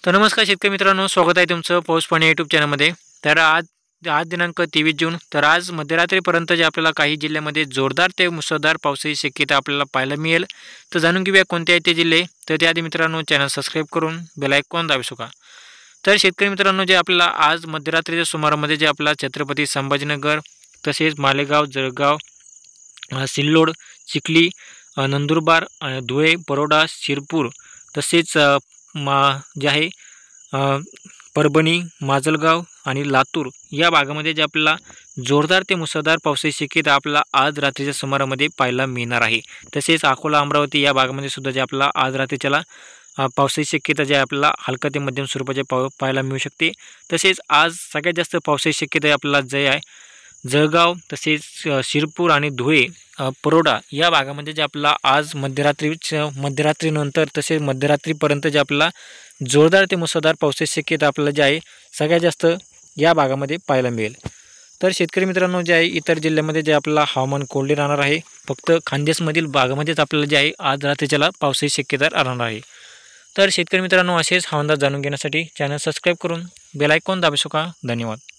तर नमस्कार शेतकरी मित्रांनो, स्वागत आहे तुमचं पाऊस पाणी यूट्यूब चॅनलमध्ये। तर आज आज दिनांक 23 जून। तर आज मध्यरात्रीपर्यंत जे आपल्याला काही जिल्ह्यामध्ये जोरदार ते मुसळधार पावसाची शक्यता आपल्याला पाहायला मिळेल। तर जाणून घेऊया कोणते आहेत ते जिल्हे। तर त्याआधी मित्रांनो चॅनल सबस्क्राईब करून बेल आयकॉन दाबू शकता। तर शेतकरी मित्रांनो, जे आपल्याला आज मध्यरात्रीच्या सुमारामध्ये जे आपला छत्रपती संभाजीनगर, तसेच मालेगाव, जळगाव, सिल्लोड, चिखली, नंदुरबार, धुळे, बरोडा, शिरपूर, तसेच जे आहे परभणी, माजलगाव आणि लातूर या भागामध्ये जे आपल्याला जोरदार ते मुसळधार पावसाची शक्यता आपल्याला आज रात्रीच्या सुमारामध्ये पाहायला मिळणार आहे। तसेच अकोला, अमरावती या भागामध्ये सुद्धा जे आपल्याला आज रात्रीच्याला पावसाची शक्यता जे आपल्याला हलका ते मध्यम स्वरूपाचे पाहायला मिळू शकते। तसेच आज सगळ्यात जास्त पावसाची शक्यता आपल्याला जे आहे जळगाव, तसेच शिरपूर आणि धुळे, परोडा या भागामध्ये जे आपल्याला आज मध्यरात्रीनंतर तसेच मध्यरात्रीपर्यंत जे आपल्याला जोरदार ते मुसळधार पावसाची शक्यता आपल्याला जे आहे सगळ्यात जास्त या भागामध्ये पाहायला मिळेल। तर शेतकरी मित्रांनो, जे आहे इतर जिल्ह्यामध्ये जे आपल्याला हवामान कोरडे राहणार आहे। फक्त खानदेशमधील भागामध्येच आपल्याला जे आहे आज रात्रीच्याला पावसाची शक्यता राहणार आहे। तर शेतकरी मित्रांनो, असेच हवामान जाणून घेण्यासाठी चॅनल सबस्क्राईब करून बेल आयकॉन दाबू शकता। धन्यवाद।